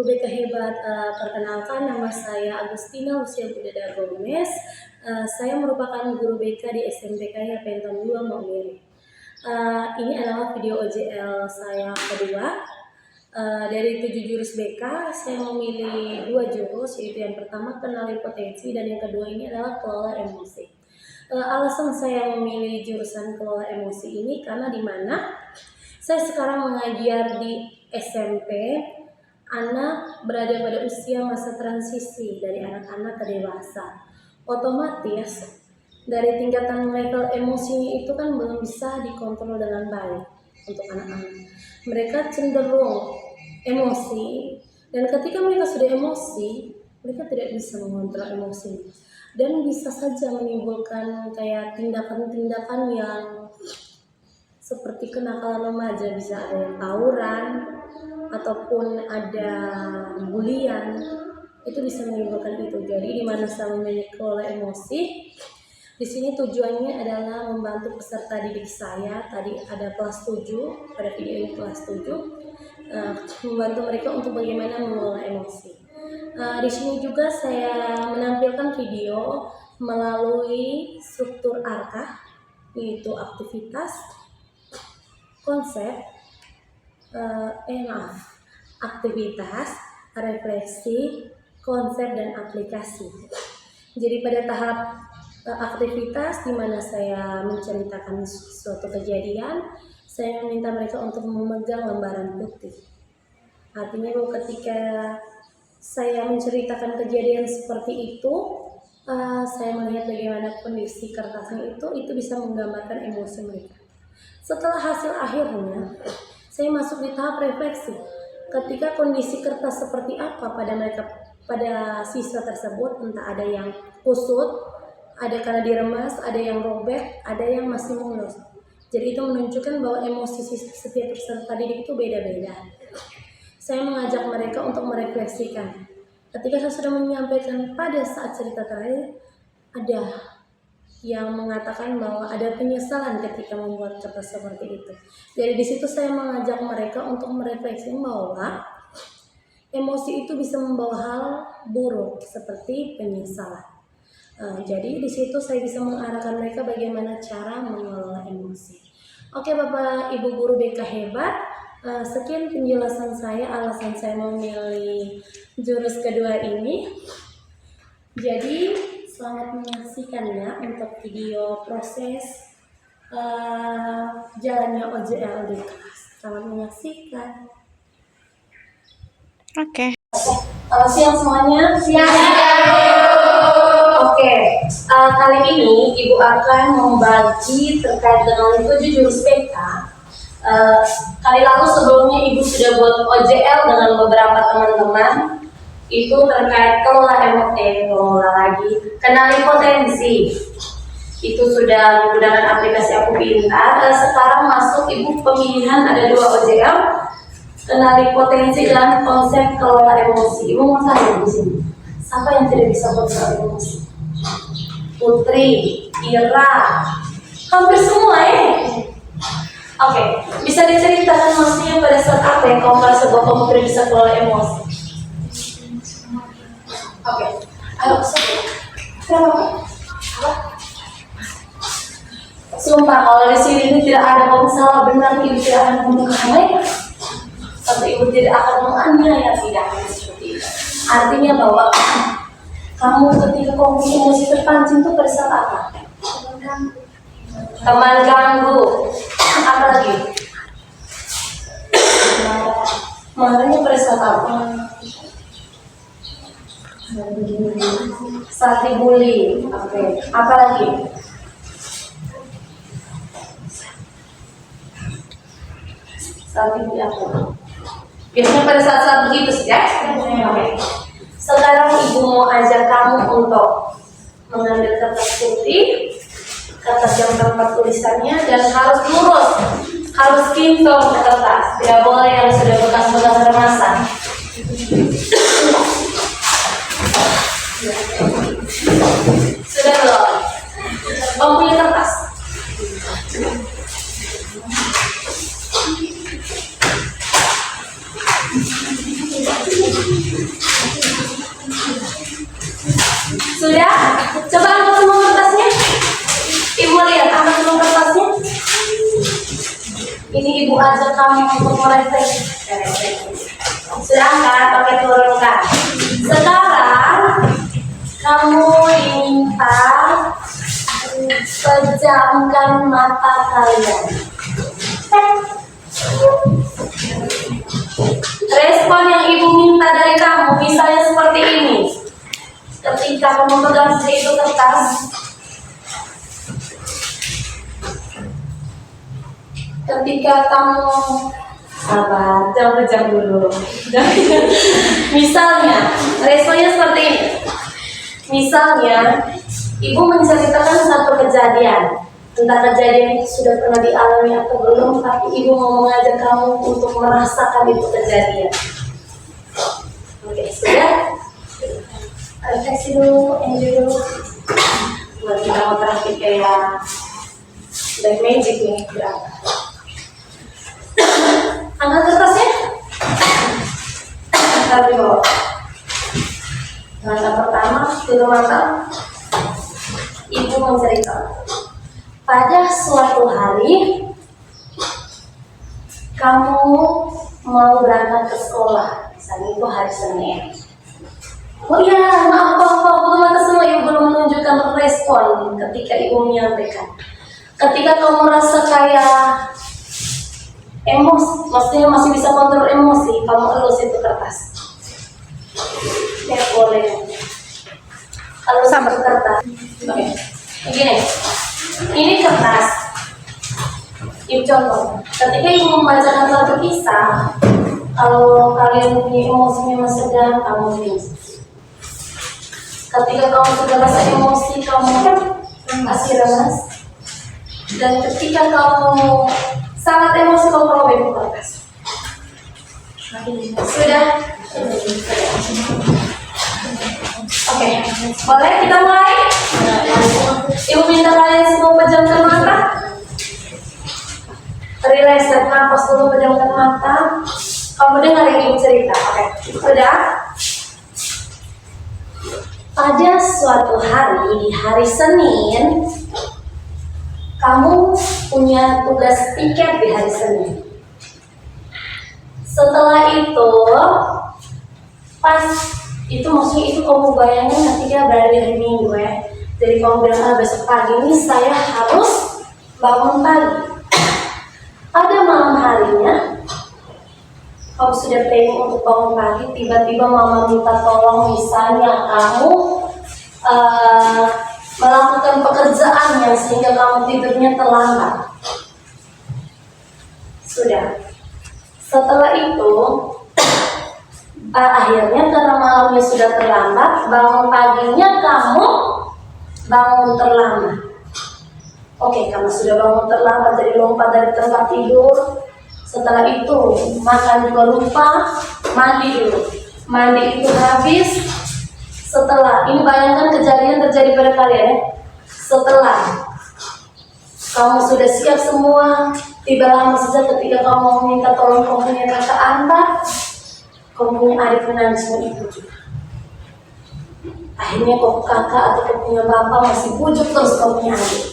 BK Hebat, perkenalkan nama saya Agustina Lucia Budeda Gomez. Saya merupakan guru BK di SMPK Penton 2 Maumere. Ini adalah video OJL saya kedua. Dari 7 jurus BK, saya memilih 2 jurus, yaitu yang pertama kenali potensi dan yang kedua ini adalah kelola emosi. Alasan saya memilih jurusan kelola emosi ini karena di mana saya sekarang mengajar di SMP, anak berada pada usia masa transisi dari anak-anak ke dewasa. Otomatis dari tingkatan level emosinya itu kan belum bisa dikontrol dengan baik untuk anak-anak. Mereka cenderung emosi, dan ketika mereka sudah emosi, mereka tidak bisa mengontrol emosi dan bisa saja menimbulkan kayak tindakan-tindakan yang seperti kenakalan remaja, bisa ada yang tawuran ataupun ada bulian, itu bisa menimbulkan itu. Jadi di mana saya memilih kelola emosi, di sini tujuannya adalah membantu peserta didik saya. Tadi ada kelas 7, pada video ini kelas 7, membantu mereka untuk bagaimana mengelola emosi. Di sini juga saya menampilkan video melalui struktur ARKA, yaitu aktivitas, konsep, aktivitas, refleksi, konsep, dan aplikasi. Jadi pada tahap aktivitas di mana saya menceritakan suatu kejadian, saya meminta mereka untuk memegang lembaran putih. Artinya bahwa ketika saya menceritakan kejadian seperti itu, saya melihat bagaimana kondisi kertasnya itu bisa menggambarkan emosi mereka. Setelah hasil akhirnya, saya masuk di tahap refleksi. Ketika kondisi kertas seperti apa pada mereka, pada siswa tersebut, entah ada yang kusut, ada karena diremas, ada yang robek, ada yang masih mulus. Jadi itu menunjukkan bahwa emosi setiap peserta didik itu beda-beda. Saya mengajak mereka untuk merefleksikan. Ketika saya sudah menyampaikan pada saat cerita terakhir, ada yang mengatakan bahwa ada penyesalan ketika membuat kertas seperti itu. Jadi di situ saya mengajak mereka untuk merefleksi bahwa emosi itu bisa membawa hal buruk seperti penyesalan. Jadi di situ saya bisa mengarahkan mereka bagaimana cara mengelola emosi. Oke Bapak Ibu Guru BK Hebat, sekian penjelasan saya, alasan saya memilih jurus kedua ini. Jadi selamat menyaksikannya untuk video proses jalannya OJL di kelas. Selamat menyaksikan. Oke. Siang semuanya. Oke, kali ini Ibu akan membagi terkait dengan 7 jurus BK. Kali lalu sebelumnya Ibu sudah buat OJL dengan beberapa teman-teman. Itu terkait kenali potensi. Itu sudah menggunakan aplikasi Aku Pintar. Sekarang masuk Ibu pemilihan ada 2 OJL. Kenali potensi dan konsep kelola emosi. Ibu mau tanya di sini, siapa yang tidak bisa kontrol emosi? Putri, Ira, hampir semua ya. Oke, bisa diceritakan maksudnya pada saat apa yang kamu merasa bahwa kamu tidak bisa kelola emosi? Oke, ayo sebut. Kenapa? Sumpah kalau di sini ini tidak ada masalah benar, Ibu tidak akan membuka atau Ibu tidak akan menganiaya, tidak seperti itu. Artinya bahwa kamu ketika kamu emosi terpancing itu pada saat apa? Teman ganggu. Apa lagi? Marahnya pada saat apa? Saat dibully. Oke. Apa lagi? Saat dibully apa? Biasanya pada saat-saat begitu sih ya. Oke. Sekarang Ibu mau ajak kamu untuk mengambil kertas putih, kertas yang tempat tulisannya, dan harus lurus, harus kintong ke kertas, tidak boleh yang sudah bekas-bekas remasan. Sudah belum? Kamu punya kertas? Sudah? Coba angkat semua kertasnya. Ibu lihat, angkat semua kertasnya. Ini ibu ajak kamu untuk merefleksi. Sudah angkat, pakai turunkan. Sekarang kamu diminta pejamkan mata kalian. Respon yang ibu minta dari kamu misalnya seperti ini. Ketika kamu pegang itu kertas, ketika kamu sabar, jangan pejam dulu. Misalnya, responnya seperti ini. Misalnya, ibu menceritakan satu kejadian. Entah kejadian itu sudah pernah dialami atau belum, tapi ibu mau mengajak kamu untuk merasakan itu kejadian. Oke, sudah? Refleksi dulu, enjoy dulu. Buat kita mau terakhir kayak black magic nih, berapa? Angkat kertasnya. Taruh di bawah. Langkah pertama, tutup mata. Ibu menceritakan. Pada suatu hari, kamu mau berangkat ke sekolah. Misalnya itu hari Senin. Oh iya, maaf belum mata semua, ibu belum menunjukkan respon ketika ibu menyampaikan. Ketika kamu merasa kayak emosi, maksudnya masih bisa kontrol emosi, kamu elus itu kertas. Ya boleh. Kalau sama kertas. Oke. Begini. Ini kertas. Ibu contoh. Ketika ibu membacakan satu kisah, kalau kalian punya emosinya masih sedang, kamu tulis. Ketika kamu sudah rasa emosi, kamu kasih remas. Dan ketika kamu sangat emosi, kamu robek buku kertas. Sudah? Oke, boleh kita mulai? Ibu minta kalian semua pejamkan mata. Relax dan nafas dulu, pejamkan mata. Kamu dengar yang ibu cerita. Oke, sudah? Pada suatu hari, di hari Senin, kamu punya tugas piket di hari Senin. Setelah itu, pas itu maksudnya itu kamu bayangin ketika berada di hari Minggu ya. Jadi kamu bilang besok pagi ini saya harus bangun pagi. Pada malam harinya, kamu sudah planning untuk bangun pagi, tiba-tiba mama minta tolong misalnya kamu melakukan pekerjaannya sehingga kamu tidurnya terlambat. Sudah. Setelah itu, akhirnya karena malamnya sudah terlambat, bangun paginya kamu bangun terlambat. Oke, kamu sudah bangun terlambat, jadi lompat dari tempat tidur. Setelah itu, makan juga lupa, mandi dulu. Mandi itu habis. Setelah, ini bayangkan kejadian terjadi pada kalian ya. Setelah kamu sudah siap semua, tiba lama saja ketika kamu minta tolong kamu punya kakak antar, kamu punya adik menangis ibu juga. Akhirnya kau kakak atau kau punya bapak masih bujuk terus kau punya adik.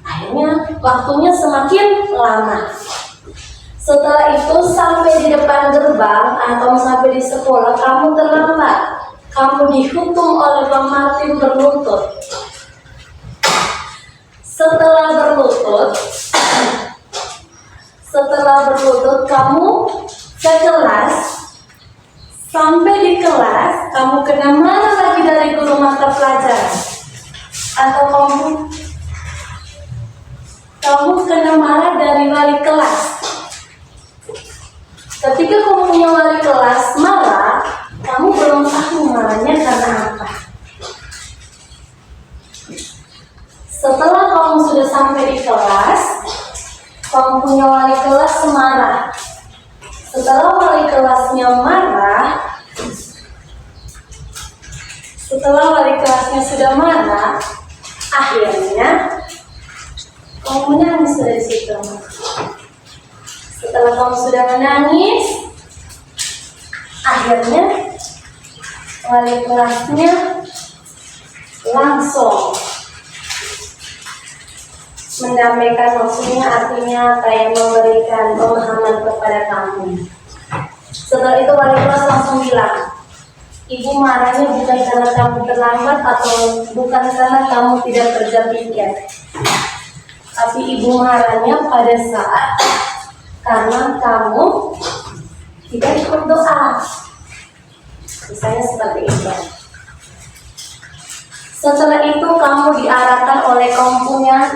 Akhirnya waktunya semakin lama. Setelah itu sampai di depan gerbang atau sampai di sekolah kamu terlambat. Kamu dihukum oleh Pak Martin berlutut. Setelah berlutut kamu ke kelas. Sampai di kelas kamu kena marah lagi dari guru mata pelajaran. Atau kamu kena marah dari wali kelas. Ketika kamu punya wali kelas marah, kamu belum tahu marahnya karena apa. Setelah kamu sudah sampai di kelas, kamu punya wali kelas marah. Setelah wali kelasnya marah, setelah wali kelasnya sudah marah, akhirnya kamu menangis dari situ. Setelah kamu sudah menangis, akhirnya wali kelasnya langsung mendamaikan, maksudnya artinya kayak memberikan pemahaman kepada kamu. Setelah itu wali kelas langsung bilang, ibu marahnya bukan karena kamu terlambat atau bukan karena kamu tidak kerja pikir, tapi ibu marahnya pada saat karena kamu tidak ikut doa. Misalnya seperti itu. Setelah itu kamu diarahkan oleh kaum punya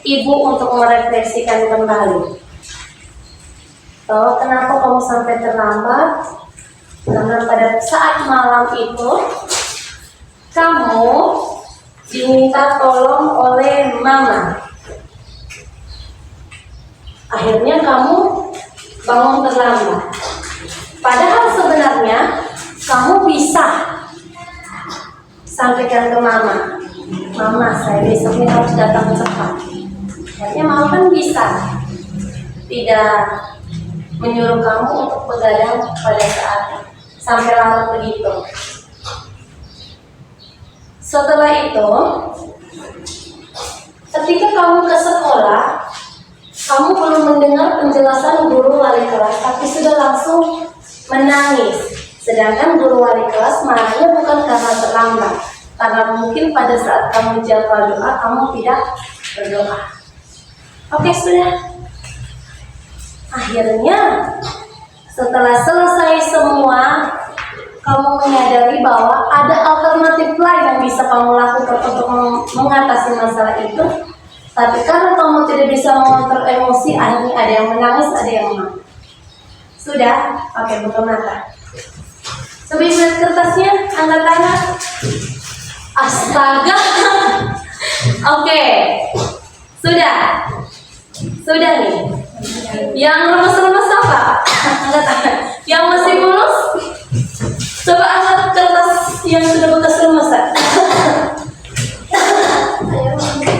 ibu untuk merefleksikan kembali. Oh, kenapa kamu sampai terlambat? Karena pada saat malam itu kamu diminta tolong oleh mama. Akhirnya kamu bangun terlambat. Padahal sebenarnya kamu bisa sampaikan ke mama, mama saya besoknya harus datang cepat. Akhirnya mama kan bisa tidak menyuruh kamu untuk begadang pada saat sampai larut begitu. Setelah itu, ketika kamu ke sekolah, kamu belum mendengar penjelasan guru wali kelas, tapi sudah langsung menangis. Sedangkan guru wali kelas marahnya bukan karena terlambat, karena mungkin pada saat kamu jawab doa, kamu tidak berdoa. Oke, sudah. Akhirnya, setelah selesai semua, kamu menyadari bahwa ada alternatif lain yang bisa kamu lakukan untuk mengatasi masalah itu. Tapi karena kamu tidak bisa mengontrol emosi, akhirnya ada yang menangis, ada yang marah. Sudah? Oke, buka mata. Coba lihat kertasnya, angkat tangan. Astaga. Oke. Sudah. Sudah nih. Yang lemes-lemes apa? Angkat tangan. Yang masih mulus? Coba angkat kertas yang sudah bekas lemesan.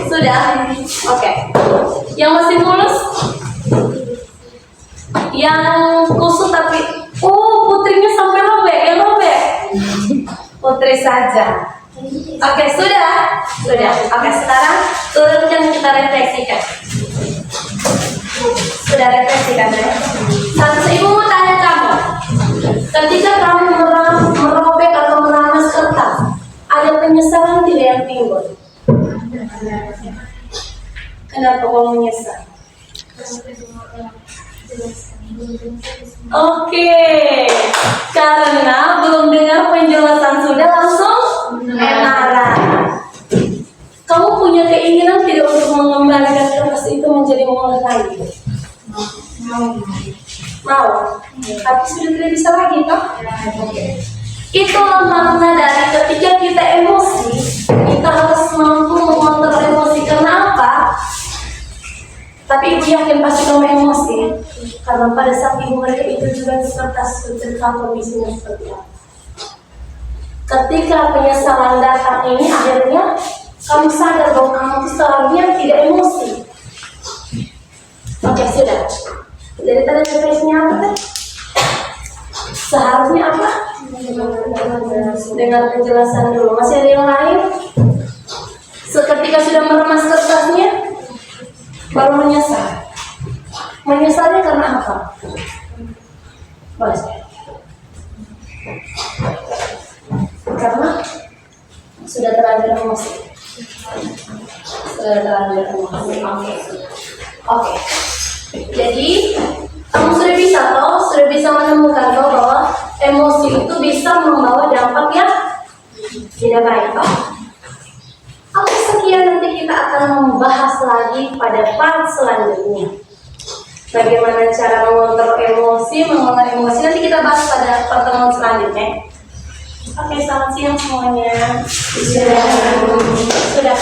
Sudah? Oke. Yang masih mulus? Yang kusut tapi putrinya sampai robek, yang robek. Putri saja. Oke, sudah? Sudah. Oke, sekarang turunkan, kita refleksikan. Sudah refleksikan ya? Satu ibu mau tanya kamu. Ketika kamu merobek atau meramas kertas, ada penyesalan tidak yang timbul? Kenapa kamu menyesal? Oke, karena belum dengar penjelasan sudah langsung marah. Kamu punya keinginan tidak untuk mengembalikan kertas itu menjadi mulus lagi? Mau, tapi sudah tidak bisa lagi toh? Itulah makna dari ketika kita emosi, kita harus mampu mengontrol emosi. Karena apa? Tapi ibu yakin pasti kamu emosi, karena pada saat ibu mereka itu juga kertas cerita kondisinya seperti apa. Ketika penyesalan datang ini, akhirnya kamu sadar bahwa kamu itu seorang yang tidak emosi. Oke, sudah. Jadi tadi definisinya apa kan? Seharusnya apa? Dengan penjelasan dulu. Masih ada yang lain? Seketika sudah meremas kertasnya, baru menyesal. Menyesalnya karena apa? Boleh. Karena sudah terlanjur emosi. Sudah terlanjur emosi. Oke. Jadi kamu sudah bisa menemukan bahwa emosi itu bisa membawa dampak yang tidak baik. Oke, sekian, nanti kita akan membahas lagi pada part selanjutnya. Bagaimana cara mengontrol emosi, mengelola emosi, nanti kita bahas pada pertemuan selanjutnya. Oke, selamat siang semuanya. Sudah